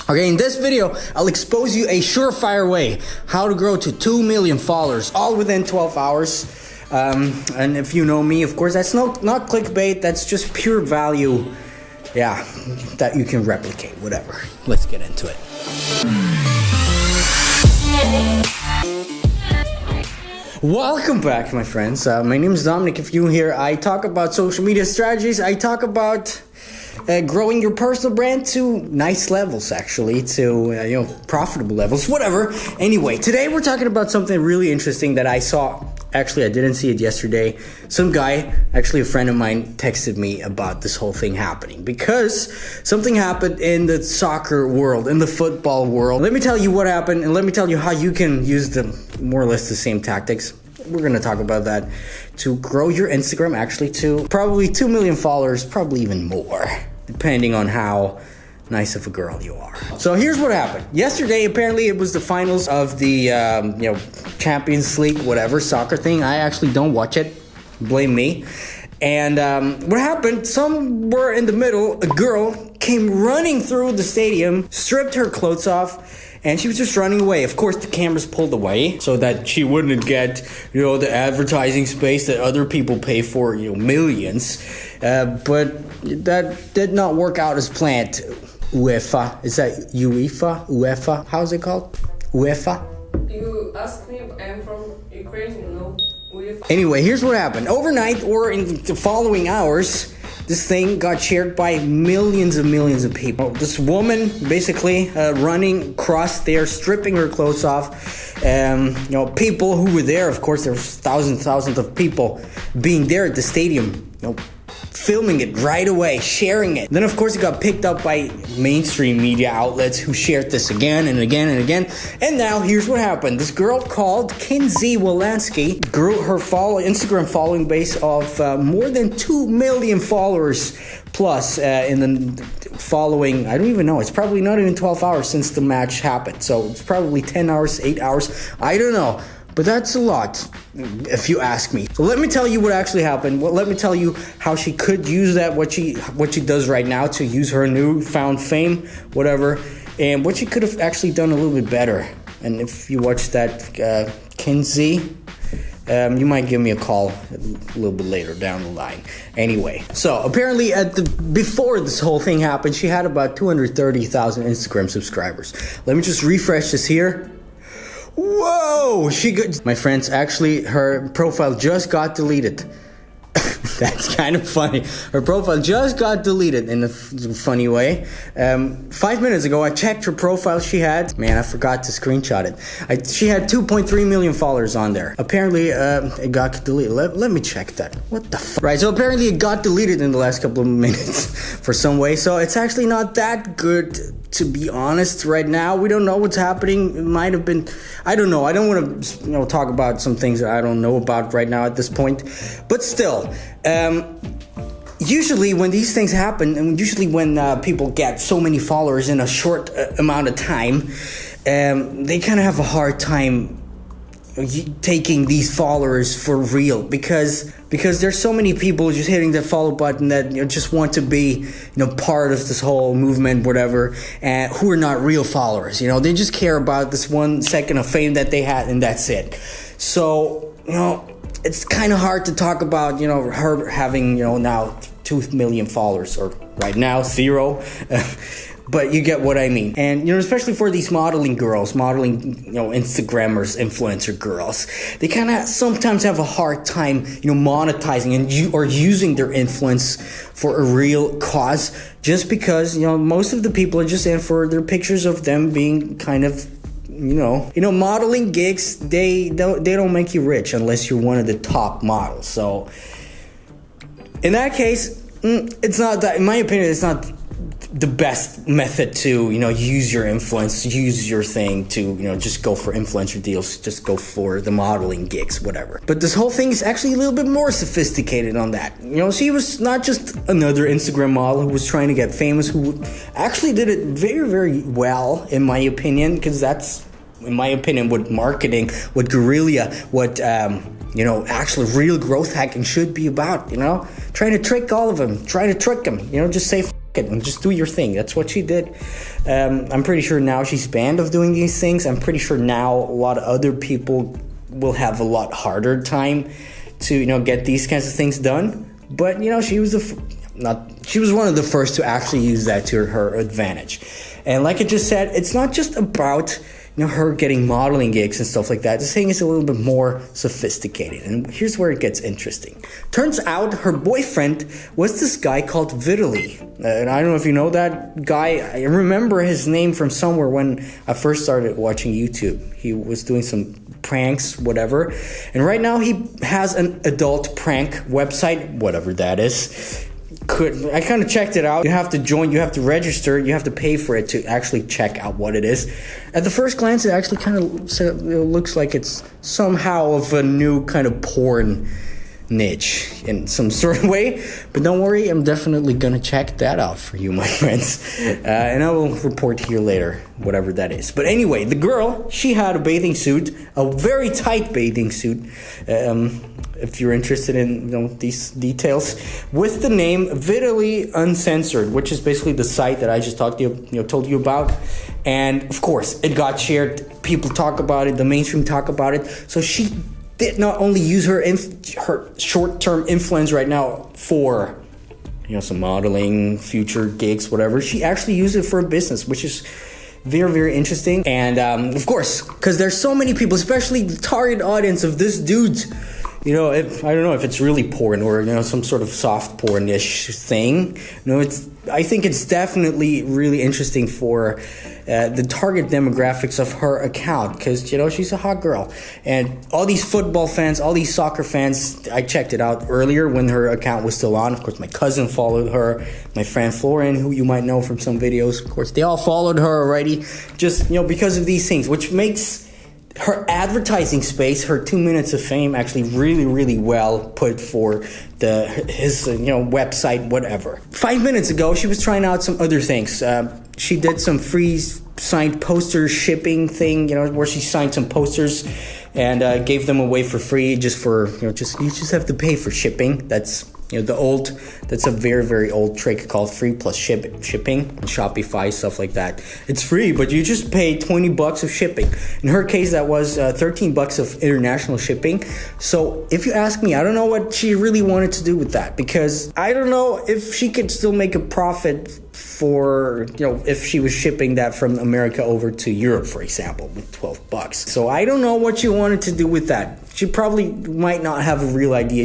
Okay, in this video, I'll expose you a surefire way how to grow to 2 million followers, all within 12 hours. And if you know me, of course, that's not clickbait, that's just pure value, yeah, that you can replicate, whatever. Let's get into it. Welcome back, my friends. My name is Dominik. If you're here, I talk about social media strategies. I talk about growing your personal brand to nice levels, actually, to profitable levels, whatever. Anyway, today we're talking about something really interesting that I saw. Actually, I didn't see it yesterday. Some guy, actually a friend of mine, texted me about this whole thing happening because something happened in the soccer world, in the football world. Let me tell you what happened, and let me tell you how you can use more or less the same tactics. We're going to talk about that to grow your Instagram actually to probably 2 million followers, probably even more, depending on how nice of a girl you are. So here's what happened. Yesterday, apparently it was the finals of the Champions League, whatever, soccer thing. I actually don't watch it. Blame me. And what happened, somewhere in the middle, a girl came running through the stadium, stripped her clothes off, and she was just running away. Of course, the cameras pulled away so that she wouldn't get, the advertising space that other people pay for, millions. But that did not work out as planned. UEFA. Is that UEFA? UEFA? How's it called? UEFA? You asked me, I'm from Ukraine, UEFA. Anyway, here's what happened. Overnight or in the following hours, this thing got shared by millions of people. This woman basically running across there, stripping her clothes off. People who were there, of course, there was thousands of people being there at the stadium, filming it right away, sharing it. Then, of course, it got picked up by mainstream media outlets who shared this again and again and again. And now, here's what happened. This girl called Kinsey Wolanski grew her Instagram following base of more than 2 million followers plus in the following, I don't even know, it's probably not even 12 hours since the match happened. So it's probably 10 hours, 8 hours, I don't know. But that's a lot, if you ask me. So let me tell you what actually happened. Let me tell you how she could use that, what she does right now to use her newfound fame, whatever, and what she could have actually done a little bit better. And if you watch that, Kinsey, you might give me a call a little bit later down the line. Anyway, so apparently before this whole thing happened, she had about 230,000 Instagram subscribers. Let me just refresh this here. Whoa! My friends, actually, her profile just got deleted. That's kind of funny. Her profile just got deleted in a funny way. 5 minutes ago, I checked her profile. Man, I forgot to screenshot it. She had 2.3 million followers on there. Apparently, it got deleted. Let me check that. What the fuck? Right, so apparently it got deleted in the last couple of minutes for some way. So it's actually not that good, to be honest, right now. We don't know what's happening. It might have been, I don't know. I don't want to, talk about some things that I don't know about right now at this point. But still, usually when these things happen, and usually when people get so many followers in a short amount of time, they kind of have a hard time taking these followers for real because there's so many people just hitting the follow button that just want to be part of this whole movement, whatever, and who are not real followers. They just care about this 1 second of fame that they had, and that's it. So it's kind of hard to talk about her having now 2 million followers, or right now 0. But you get what I mean. And, especially for these modeling girls, Instagrammers, influencer girls, they kind of sometimes have a hard time, monetizing or using their influence for a real cause, just because, most of the people are just in for their pictures of them being kind of, modeling gigs. They don't make you rich unless you're one of the top models. So in that case, it's not that, in my opinion, it's not the best method to use your influence, use your thing to just go for influencer deals, just go for the modeling gigs, whatever. But this whole thing is actually a little bit more sophisticated on that. She was not just another Instagram model who was trying to get famous, who actually did it very, very well, in my opinion, because that's, in my opinion, what marketing, what Guerrilla, what actual real growth hacking should be about. Trying to trick all of them, trying to trick them, just say it and just do your thing. That's what she did. I'm pretty sure now she's banned of doing these things. I'm pretty sure now a lot of other people will have a lot harder time to, you know, get these kinds of things done. But, you know, she was one of the first to actually use that to her advantage. And like I just said, it's not just about, you know, her getting modeling gigs and stuff like that. This thing is a little bit more sophisticated. And here's where it gets interesting. Turns out her boyfriend was this guy called Vitaly. And I don't know if you know that guy. I remember his name from somewhere when I first started watching YouTube. He was doing some pranks, whatever. And right now he has an adult prank website, whatever that is. I kind of checked it out. You have to join, you have to register, you have to pay for it to actually check out what it is. At the first glance, it actually kind of looks like it's somehow of a new kind of porn niche in some sort of way. But don't worry, I'm definitely going to check that out for you, my friends. And I will report here later, whatever that is. But anyway, the girl, she had a bathing suit, a very tight bathing suit. If you're interested in, you know, these details, with the name Vitaly Uncensored, which is basically the site that I just told you about. And of course, it got shared. People talk about it. The mainstream talk about it. So she did not only use her short-term influence right now for, you know, some modeling, future gigs, whatever. She actually used it for a business, which is very, very interesting. And of course, because there's so many people, especially the target audience of this dude. You know, I don't know if it's really porn or, you know, some sort of soft porn-ish thing. You know, I think it's definitely really interesting for the target demographics of her account, because, you know, she's a hot girl. And all these football fans, all these soccer fans, I checked it out earlier when her account was still on. Of course, my cousin followed her, my friend Florian, who you might know from some videos. Of course, they all followed her already, just, you know, because of these things, which makes her advertising space, her 2 minutes of fame, actually really, really well put for his website, whatever. 5 minutes ago, she was trying out some other things. She did some free signed poster shipping thing, you know, where she signed some posters and gave them away for free, just for, you know, you just have to pay for shipping. That's, you know, that's a very, very old trick called free plus shipping, Shopify, stuff like that. It's free, but you just pay $20 of shipping. In her case, that was $13 of international shipping. So if you ask me, I don't know what she really wanted to do with that, because I don't know if she could still make a profit for, you know, if she was shipping that from America over to Europe, for example, with $12. So I don't know what she wanted to do with that. She probably might not have a real idea.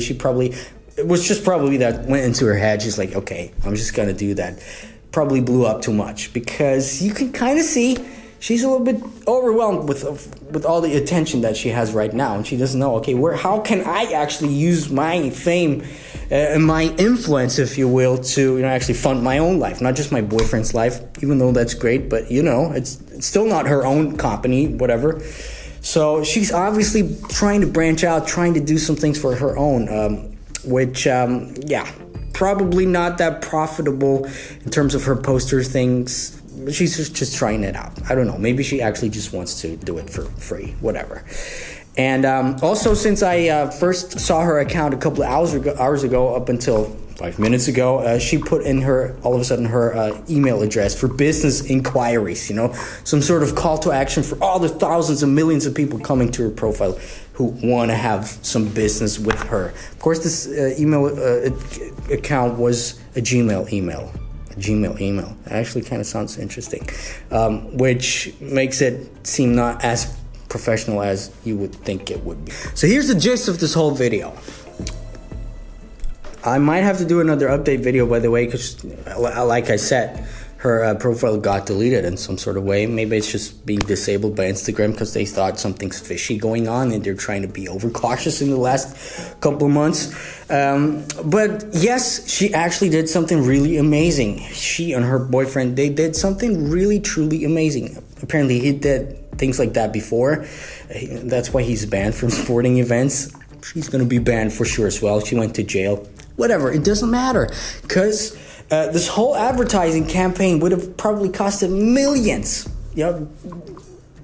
It was just probably that went into her head. She's like, okay, I'm just going to do that. Probably blew up too much, because you can kind of see she's a little bit overwhelmed with all the attention that she has right now. And she doesn't know, okay, how can I actually use my fame and my influence, if you will, to, you know, actually fund my own life, not just my boyfriend's life, even though that's great. But, you know, it's still not her own company, whatever. So she's obviously trying to branch out, trying to do some things for her own, which, probably not that profitable in terms of her poster things. She's just trying it out. I don't know. Maybe she actually just wants to do it for free, whatever. And also, since I first saw her account a couple of hours ago, up until 5 minutes ago, she put in all of a sudden her email address for business inquiries, you know, some sort of call to action for all the thousands and millions of people coming to her profile who want to have some business with her. Of course, this email account was a Gmail email. It actually kind of sounds interesting, which makes it seem not as professional as you would think it would be. So here's the gist of this whole video. I might have to do another update video, by the way, because like I said, her profile got deleted in some sort of way. Maybe it's just being disabled by Instagram because they thought something's fishy going on and they're trying to be overcautious in the last couple of months. But yes, she actually did something really amazing. She and her boyfriend, they did something really, truly amazing. Apparently he did things like that before. That's why he's banned from sporting events. She's going to be banned for sure as well. She went to jail. Whatever, it doesn't matter, because this whole advertising campaign would have probably costed millions, you know,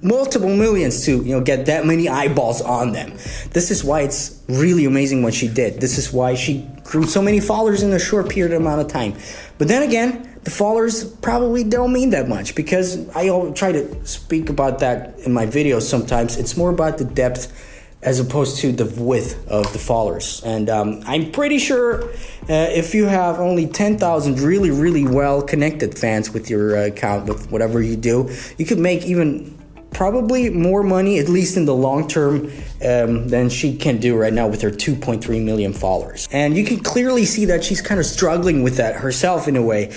multiple millions to, you know, get that many eyeballs on them. This is why it's really amazing what she did. This is why she grew so many followers in a short period amount of time. But then again, the followers probably don't mean that much, because I try to speak about that in my videos sometimes. It's more about the depth as opposed to the width of the followers. And I'm pretty sure if you have only 10,000 really, really well connected fans with your account, with whatever you do, you could make even probably more money, at least in the long term, than she can do right now with her 2.3 million followers. And you can clearly see that she's kind of struggling with that herself in a way,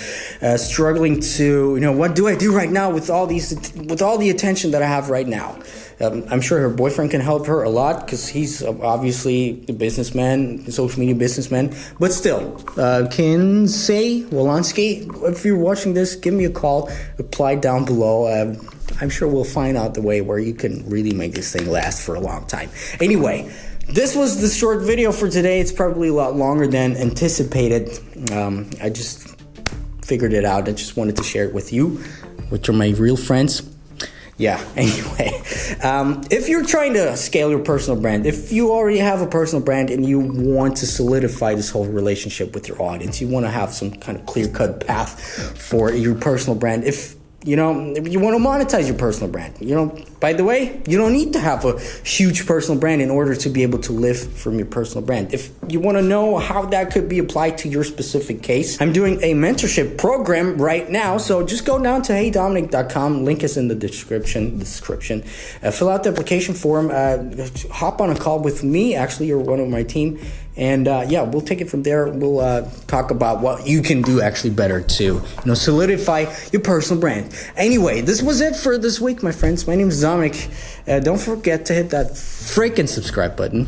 struggling to, what do I do right now with all the attention that I have right now? I'm sure her boyfriend can help her a lot, because he's obviously a businessman, a social media businessman. But still, Kinsey Wolanski, if you're watching this, give me a call. Reply down below. I'm sure we'll find out the way where you can really make this thing last for a long time. Anyway, this was the short video for today. It's probably a lot longer than anticipated. I just figured it out. I just wanted to share it with you, which are my real friends. Yeah, anyway, if you're trying to scale your personal brand, if you already have a personal brand and you want to solidify this whole relationship with your audience, you want to have some kind of clear-cut path for your personal brand. If you want to monetize your personal brand, by the way, you don't need to have a huge personal brand in order to be able to live from your personal brand. If you want to know how that could be applied to your specific case, I'm doing a mentorship program right now. So just go down to heyDominik.com. Link is in the description. Fill out the application form. Hop on a call with me, actually, or one of my team. And we'll take it from there. We'll talk about what you can do actually better to solidify your personal brand. Anyway, this was it for this week, my friends. My name is Dominik. Don't forget to hit that freaking subscribe button.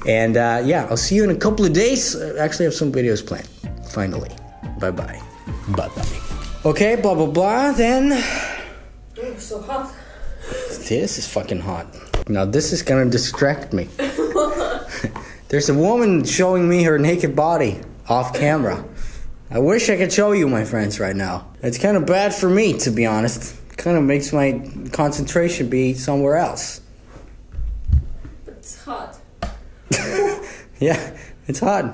And I'll see you in a couple of days. Actually, I have some videos planned. Finally. Bye-bye. Bye-bye. Okay, blah, blah, blah. Then... It's so hot. This is fucking hot. Now, this is going to distract me. There's a woman showing me her naked body off camera. I wish I could show you, my friends, right now. It's kind of bad for me, to be honest. It kind of makes my concentration be somewhere else. It's hot. Yeah, it's hot.